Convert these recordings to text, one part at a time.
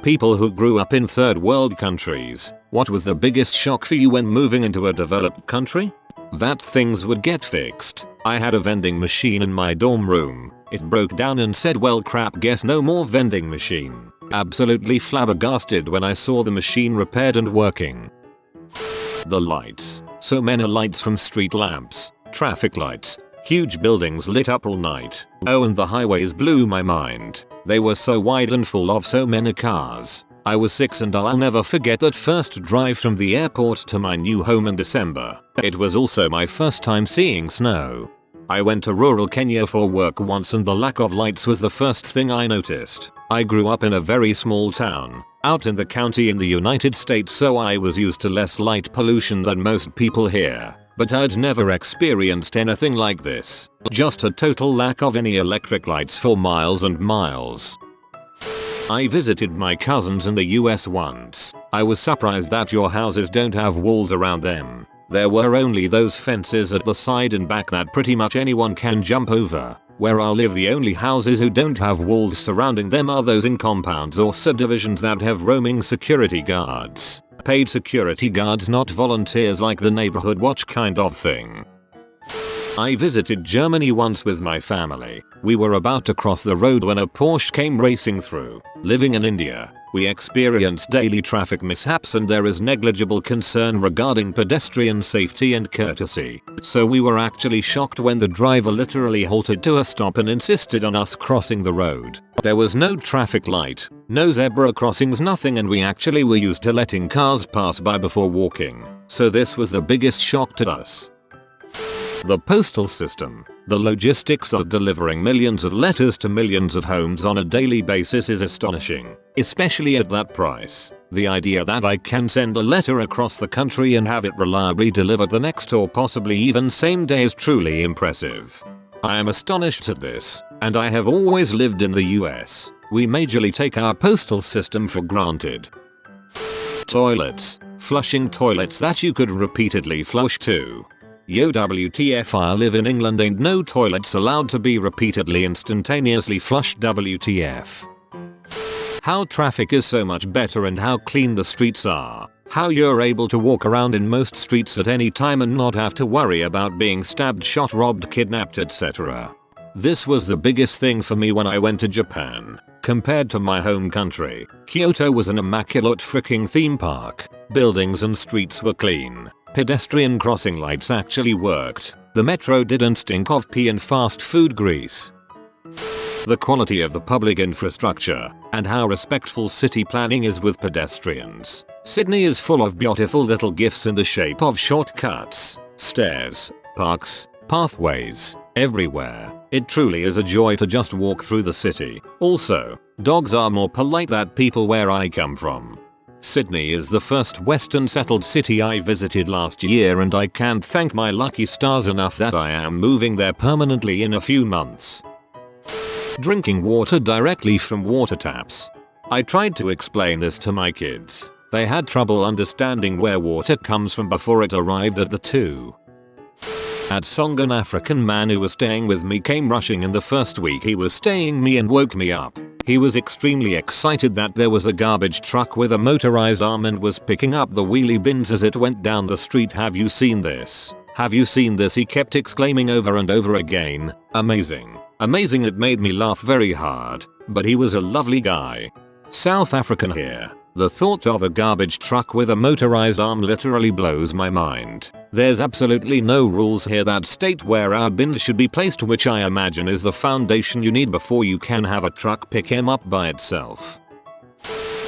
People who grew up in third world countries, what was the biggest shock for you when moving into a developed country? That things would get fixed. I had a vending machine in my dorm room. It broke down and said, well crap, guess no more vending machine. Absolutely flabbergasted when I saw the machine repaired and working. The lights. So many lights, from street lamps, traffic lights, huge buildings lit up all night. Oh, and the highways blew my mind. They were so wide and full of so many cars. I was 6 and I'll never forget that first drive from the airport to my new home in December. It was also my first time seeing snow. I went to rural Kenya for work once and the lack of lights was the first thing I noticed. I grew up in a very small town, out in the county in the United States, so I was used to less light pollution than most people here. But I'd never experienced anything like this. Just a total lack of any electric lights for miles and miles. I visited my cousins in the US once. I was surprised that your houses don't have walls around them. There were only those fences at the side and back that pretty much anyone can jump over. Where I live, the only houses who don't have walls surrounding them are those in compounds or subdivisions that have roaming security guards. Paid security guards, not volunteers like the neighborhood watch kind of thing. I visited Germany once with my family. We were about to cross the road when a Porsche came racing through. Living in India, we experience daily traffic mishaps and there is negligible concern regarding pedestrian safety and courtesy. So we were actually shocked when the driver literally halted to a stop and insisted on us crossing the road. There was no traffic light, no zebra crossings, nothing, and we actually were used to letting cars pass by before walking. So this was the biggest shock to us. The postal system. The logistics of delivering millions of letters to millions of homes on a daily basis is astonishing, especially at that price. The idea that I can send a letter across the country and have it reliably delivered the next or possibly even same day is truly impressive. I am astonished at this, and I have always lived in the US. We majorly take our postal system for granted. Toilets. Flushing toilets that you could repeatedly flush to. Yo WTF, I live in England, ain't no toilets allowed to be repeatedly instantaneously flushed, WTF. How traffic is so much better and how clean the streets are. How you're able to walk around in most streets at any time and not have to worry about being stabbed, shot, robbed, kidnapped, etc. This was the biggest thing for me when I went to Japan. Compared to my home country, Kyoto was an immaculate freaking theme park. Buildings and streets were clean. Pedestrian crossing lights actually worked. The metro didn't stink of pee and fast food grease. The quality of the public infrastructure and how respectful city planning is with pedestrians. Sydney is full of beautiful little gifts in the shape of shortcuts, stairs, parks, pathways, everywhere. It truly is a joy to just walk through the city. Also, dogs are more polite than people where I come from. Sydney is the first Western settled city I visited last year, and I can't thank my lucky stars enough that I am moving there permanently in a few months. Drinking water directly from water taps. I tried to explain this to my kids. They had trouble understanding where water comes from before it arrived at the two. At Song, an African man who was staying with me came rushing in the first week he was staying me and woke me up. He was extremely excited that there was a garbage truck with a motorized arm and was picking up the wheelie bins as it went down the street. Have you seen this? Have you seen this? He kept exclaiming over and over again. Amazing. Amazing. It made me laugh very hard, but he was a lovely guy. South African here. The thought of a garbage truck with a motorized arm literally blows my mind. There's absolutely no rules here that state where our bins should be placed, which I imagine is the foundation you need before you can have a truck pick him up by itself.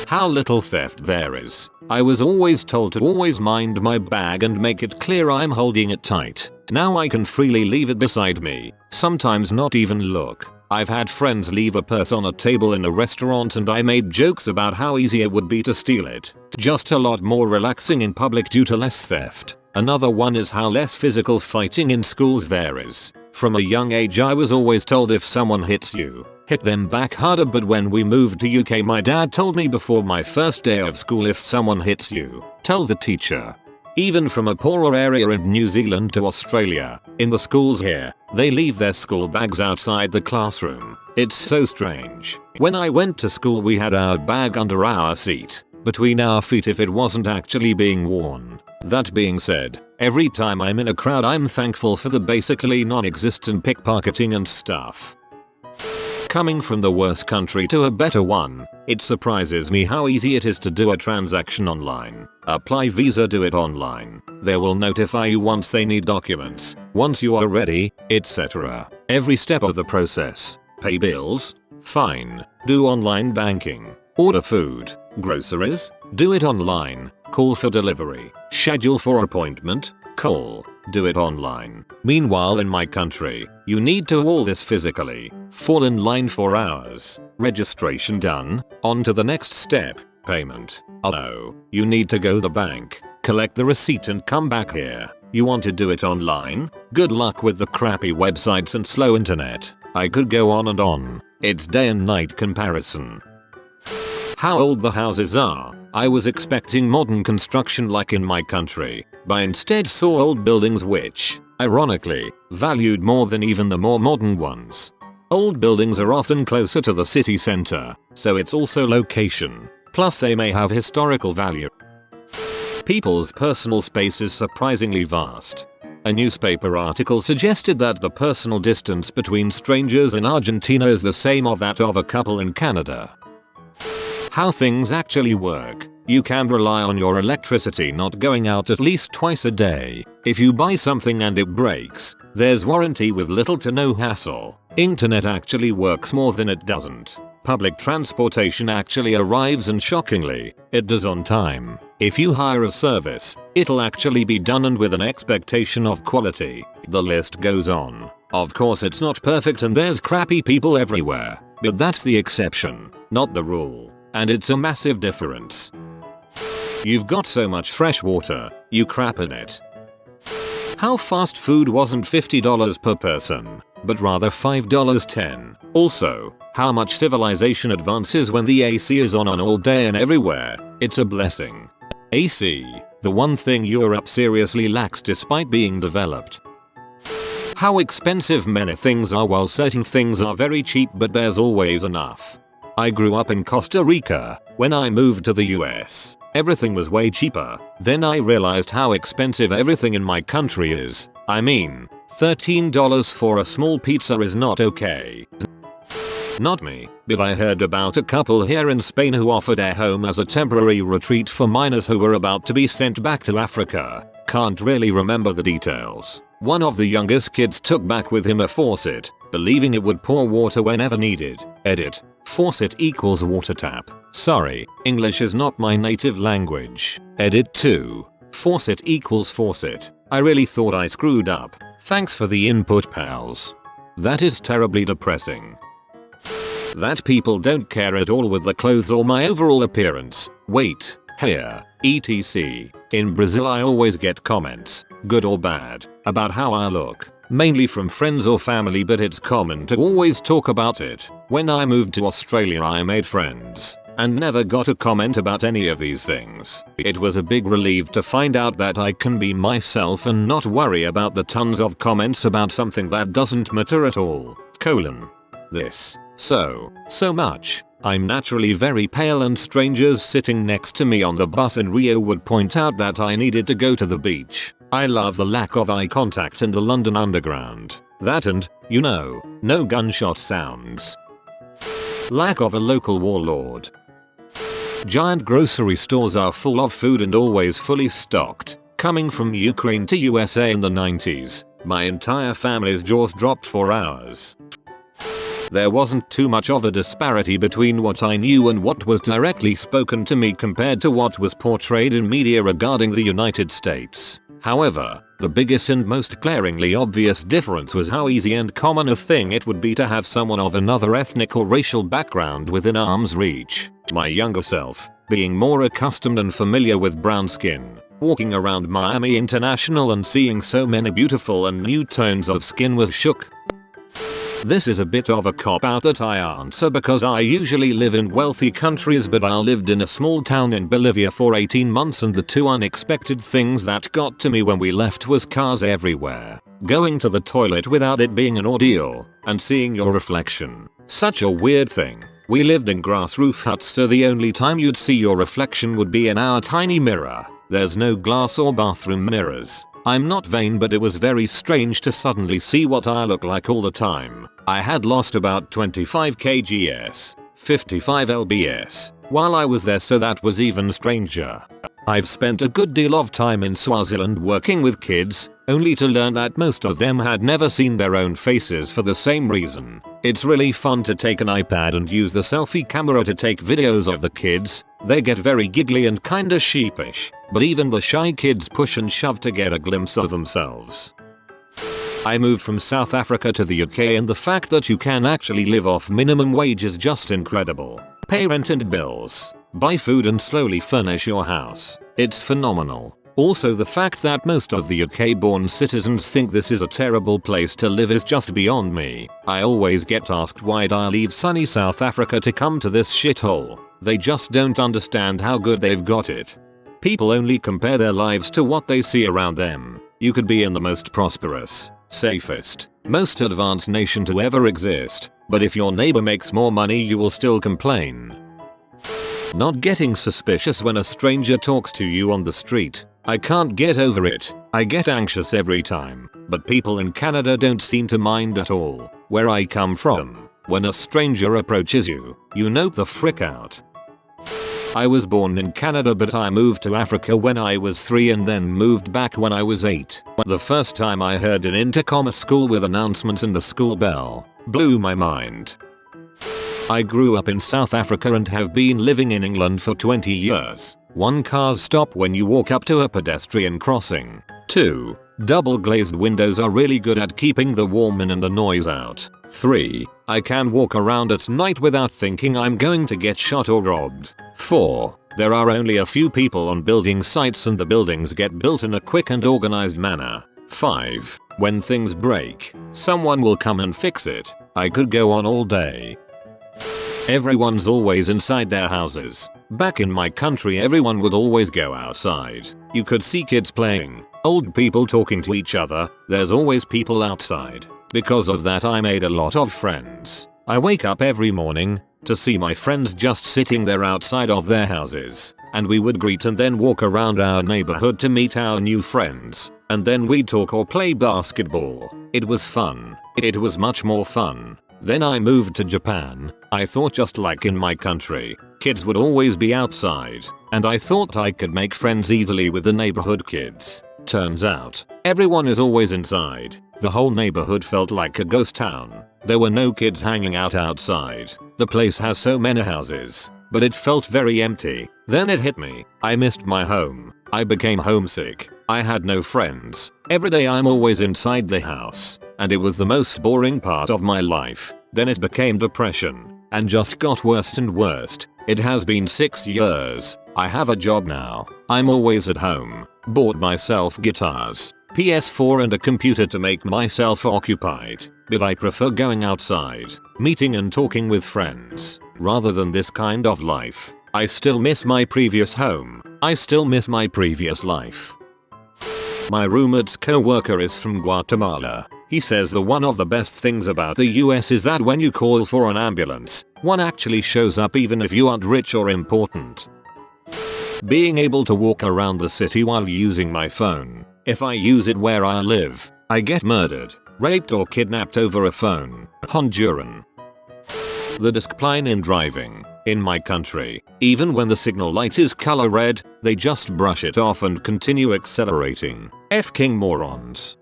How little theft there is. I was always told to always mind my bag and make it clear I'm holding it tight. Now I can freely leave it beside me, sometimes not even look. I've had friends leave a purse on a table in a restaurant and I made jokes about how easy it would be to steal it. Just a lot more relaxing in public due to less theft. Another one is how less physical fighting in schools there is. From a young age I was always told if someone hits you, hit them back harder, but when we moved to UK my dad told me before my first day of school, if someone hits you, tell the teacher. Even from a poorer area in New Zealand to Australia, in the schools here, they leave their school bags outside the classroom. It's so strange. When I went to school we had our bag under our seat, between our feet if it wasn't actually being worn. That being said, every time I'm in a crowd I'm thankful for the basically non-existent pickpocketing and stuff. Coming from the worst country to a better one, it surprises me how easy it is to do a transaction online. Apply Visa, do it online. They will notify you once they need documents, once you are ready, etc. Every step of the process. Pay bills? Fine. Do online banking. Order food, groceries? Do it online. Call for delivery. Schedule for appointment? Call. Do it online. Meanwhile in my country, you need to all this physically. Fall in line for hours. Registration done. On to the next step. Payment. Oh no. You need to go to the bank. Collect the receipt and come back here. You want to do it online? Good luck with the crappy websites and slow internet. I could go on and on. It's day and night comparison. How old the houses are. I was expecting modern construction like in my country, but instead saw old buildings which, ironically, valued more than even the more modern ones. Old buildings are often closer to the city center, so it's also location, plus they may have historical value. People's personal space is surprisingly vast. A newspaper article suggested that the personal distance between strangers in Argentina is the same of that of a couple in Canada. How things actually work. You can rely on your electricity not going out at least twice a day. If you buy something and it breaks, there's warranty with little to no hassle. Internet actually works more than it doesn't. Public transportation actually arrives and shockingly, it does on time. If you hire a service, it'll actually be done and with an expectation of quality. The list goes on. Of course it's not perfect and there's crappy people everywhere, but that's the exception, not the rule. And it's a massive difference. You've got so much fresh water, you crap in it. How fast food wasn't $50 per person, but rather $5.10. Also, how much civilization advances when the AC is on all day and everywhere. It's a blessing. AC, the one thing Europe seriously lacks despite being developed. How expensive many things are while certain things are very cheap, but there's always enough. I grew up in Costa Rica. When I moved to the US, everything was way cheaper. Then I realized how expensive everything in my country is. I mean, $13 for a small pizza is not okay. Not me, but I heard about a couple here in Spain who offered a home as a temporary retreat for minors who were about to be sent back to Africa. Can't really remember the details. One of the youngest kids took back with him a faucet, believing it would pour water whenever needed. Edit. Faucet equals water tap. Sorry, English is not my native language. Edit 2. Faucet equals faucet. I really thought I screwed up. Thanks for the input, pals. That is terribly depressing. That people don't care at all with the clothes or my overall appearance, weight, hair, etc. In Brazil I always get comments, good or bad, about how I look. Mainly from friends or family, but it's common to always talk about it. When I moved to Australia I made friends and never got a comment about any of these things. It was a big relief to find out that I can be myself and not worry about the tons of comments about something that doesn't matter at all. This. So much. I'm naturally very pale and strangers sitting next to me on the bus in Rio would point out that I needed to go to the beach. I love the lack of eye contact in the London Underground. That and, no gunshot sounds. Lack of a local warlord. Giant grocery stores are full of food and always fully stocked. Coming from Ukraine to USA in the 90s, my entire family's jaws dropped for hours. There wasn't too much of a disparity between what I knew and what was directly spoken to me compared to what was portrayed in media regarding the United States. However, the biggest and most glaringly obvious difference was how easy and common a thing it would be to have someone of another ethnic or racial background within arm's reach. My younger self, being more accustomed and familiar with brown skin, walking around Miami International and seeing so many beautiful and new tones of skin was shook. This is a bit of a cop-out that I answer because I usually live in wealthy countries, but I lived in a small town in Bolivia for 18 months and the two unexpected things that got to me when we left was cars everywhere, going to the toilet without it being an ordeal, and seeing your reflection. Such a weird thing. We lived in grass roof huts, so the only time you'd see your reflection would be in our tiny mirror. There's no glass or bathroom mirrors. I'm not vain, but it was very strange to suddenly see what I look like all the time. I had lost about 25 kgs, 55 lbs, while I was there, so that was even stranger. I've spent a good deal of time in Swaziland working with kids, only to learn that most of them had never seen their own faces for the same reason. It's really fun to take an iPad and use the selfie camera to take videos of the kids. They get very giggly and kinda sheepish, but even the shy kids push and shove to get a glimpse of themselves. I moved from South Africa to the UK, and the fact that you can actually live off minimum wage is just incredible. Pay rent and bills, buy food and slowly furnish your house. It's phenomenal. Also, the fact that most of the UK-born citizens think this is a terrible place to live is just beyond me. I always get asked why'd I leave sunny South Africa to come to this shithole. They just don't understand how good they've got it. People only compare their lives to what they see around them. You could be in the most prosperous, safest, most advanced nation to ever exist, but if your neighbor makes more money, you will still complain. Not getting suspicious when a stranger talks to you on the street. I can't get over it. I get anxious every time, but people in Canada don't seem to mind at all. Where I come from, when a stranger approaches you, you knock the frick out. I was born in Canada, but I moved to Africa when I was 3 and then moved back when I was 8. The first time I heard an intercom at school with announcements and the school bell blew my mind. I grew up in South Africa and have been living in England for 20 years. 1. Cars stop when you walk up to a pedestrian crossing. 2. Double glazed windows are really good at keeping the warm in and the noise out. 3. I can walk around at night without thinking I'm going to get shot or robbed. 4. There are only a few people on building sites and the buildings get built in a quick and organized manner. 5. When things break, someone will come and fix it. I could go on all day. Everyone's always inside their houses. Back in my country, everyone would always go outside. You could see kids playing, old people talking to each other. There's always people outside. Because of that, I made a lot of friends. I wake up every morning to see my friends just sitting there outside of their houses, and we would greet and then walk around our neighborhood to meet our new friends, and then we'd talk or play basketball. It was fun. It was much more fun. Then I moved to Japan. I thought just like in my country, kids would always be outside, and I thought I could make friends easily with the neighborhood kids. Turns out, everyone is always inside. The whole neighborhood felt like a ghost town. There were no kids hanging out outside. The place has so many houses, but it felt very empty. Then it hit me. I missed my home. I became homesick. I had no friends. Every day I'm always inside the house, and it was the most boring part of my life. Then it became depression, and just got worse and worse. It has been 6 years. I have a job now. I'm always at home. Bought myself guitars, PS4 and a computer to make myself occupied, but I prefer going outside, meeting and talking with friends, rather than this kind of life. I still miss my previous home. I still miss my previous life. My roommate's co-worker is from Guatemala. He says that one of the best things about the US is that when you call for an ambulance, one actually shows up even if you aren't rich or important. Being able to walk around the city while using my phone. If I use it where I live, I get murdered, raped or kidnapped over a phone. Honduran. The discipline in driving. In my country, even when the signal light is color red, they just brush it off and continue accelerating. F-king morons.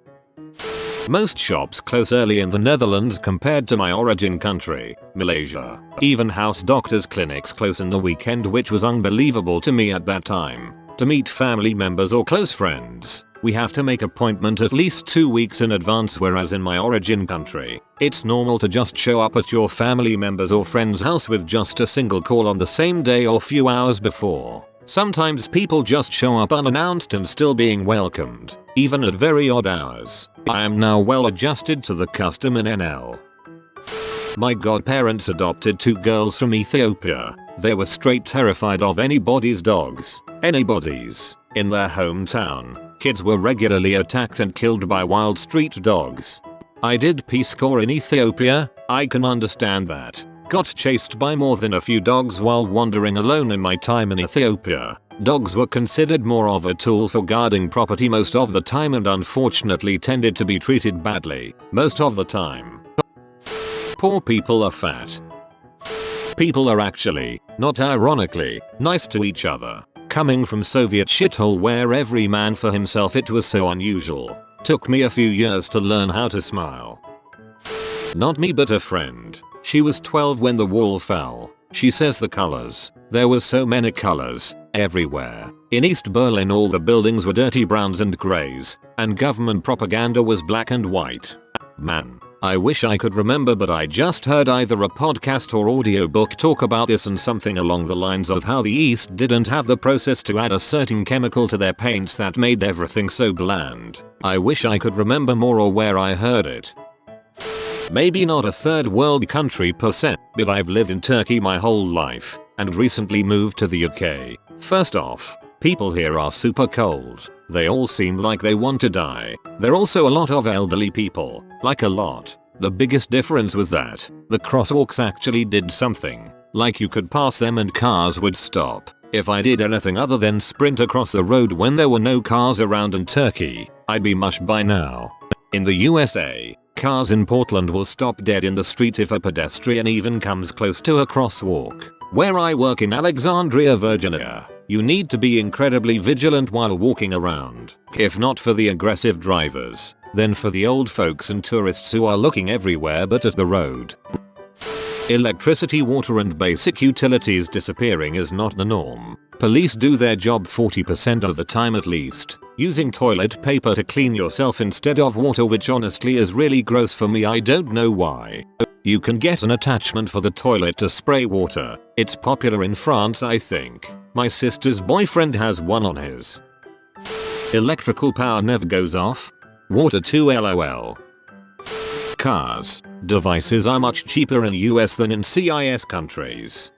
Most shops close early in the Netherlands compared to my origin country, Malaysia. Even house doctors' clinics close in the weekend, which was unbelievable to me at that time. To meet family members or close friends, we have to make appointment at least 2 weeks in advance, whereas in my origin country, it's normal to just show up at your family members or friend's house with just a single call on the same day or few hours before. Sometimes people just show up unannounced and still being welcomed, even at very odd hours. I am now well adjusted to the custom in NL. My godparents adopted 2 girls from Ethiopia. They were straight terrified of anybody's dogs. Anybody's. In their hometown, kids were regularly attacked and killed by wild street dogs. I did Peace Corps in Ethiopia, I can understand that. Got chased by more than a few dogs while wandering alone in my time in Ethiopia. Dogs were considered more of a tool for guarding property most of the time and unfortunately tended to be treated badly most of the time. Poor people are fat. People are actually, not ironically, nice to each other. Coming from Soviet shithole where every man for himself, it was so unusual. Took me a few years to learn how to smile. Not me but a friend. She was 12 when the wall fell. She says the colors. There were so many colors, everywhere. In East Berlin all the buildings were dirty browns and grays, and government propaganda was black and white. Man, I wish I could remember, but I just heard either a podcast or audiobook talk about this and something along the lines of how the East didn't have the process to add a certain chemical to their paints that made everything so bland. I wish I could remember more or where I heard it. Maybe not a third world country per se, but I've lived in Turkey my whole life, and recently moved to the UK. First off, people here are super cold. They all seem like they want to die. There are also a lot of elderly people, like a lot. The biggest difference was that the crosswalks actually did something. Like you could pass them and cars would stop. If I did anything other than sprint across the road when there were no cars around in Turkey, I'd be mushed by now. In the USA, cars in Portland will stop dead in the street if a pedestrian even comes close to a crosswalk. Where I work in Alexandria, Virginia, you need to be incredibly vigilant while walking around. If not for the aggressive drivers, then for the old folks and tourists who are looking everywhere but at the road. Electricity, water and basic utilities disappearing is not the norm. Police do their job 40% of the time at least, using toilet paper to clean yourself instead of water, which honestly is really gross for me. I don't know why. You can get an attachment for the toilet to spray water. It's popular in France, I think. My sister's boyfriend has one on his. Electrical power never goes off. Water too, lol. Cars. Devices are much cheaper in US than in CIS countries.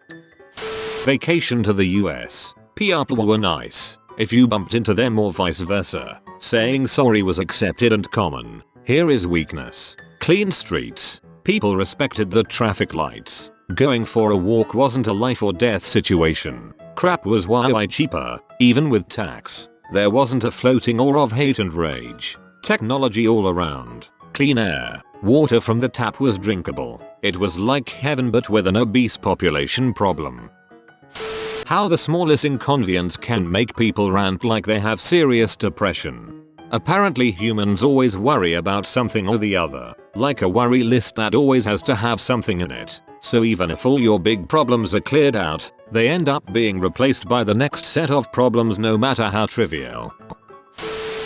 Vacation to the US. People were nice. If you bumped into them or vice versa, saying sorry was accepted and common. Here is weakness. Clean streets. People respected the traffic lights. Going for a walk wasn't a life or death situation. Crap was way cheaper, even with tax. There wasn't a floating or of hate and rage. Technology all around. Clean air. Water from the tap was drinkable. It was like heaven but with an obese population problem. How the smallest inconvenience can make people rant like they have serious depression. Apparently humans always worry about something or the other, like a worry list that always has to have something in it. So even if all your big problems are cleared out, they end up being replaced by the next set of problems, no matter how trivial.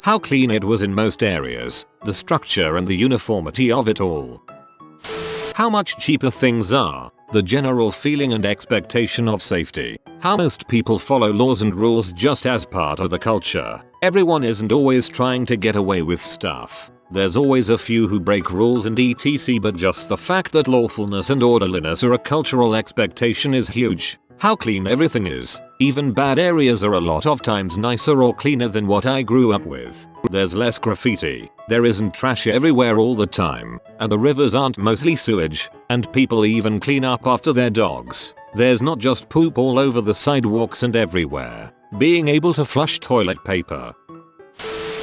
How clean it was in most areas, the structure and the uniformity of it all. How much cheaper things are, the general feeling and expectation of safety. How most people follow laws and rules just as part of the culture. Everyone isn't always trying to get away with stuff. There's always a few who break rules and etc, but just the fact that lawfulness and orderliness are a cultural expectation is huge. How clean everything is. Even bad areas are a lot of times nicer or cleaner than what I grew up with. There's less graffiti. There isn't trash everywhere all the time. And the rivers aren't mostly sewage. And people even clean up after their dogs. There's not just poop all over the sidewalks and everywhere. Being able to flush toilet paper.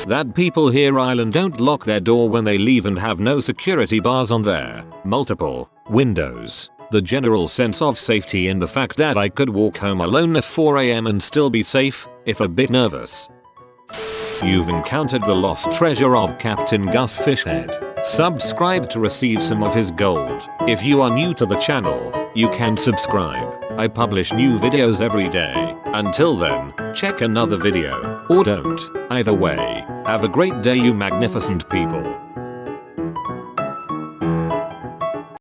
That people here island don't lock their door when they leave and have no security bars on their multiple windows. The general sense of safety in the fact that I could walk home alone at 4 AM and still be safe, if a bit nervous. You've encountered the lost treasure of Captain Gus Fishhead. Subscribe to receive some of his gold. If you are new to the channel, you can subscribe. I publish new videos every day. Until then, check another video, or don't. Either way, have a great day you magnificent people.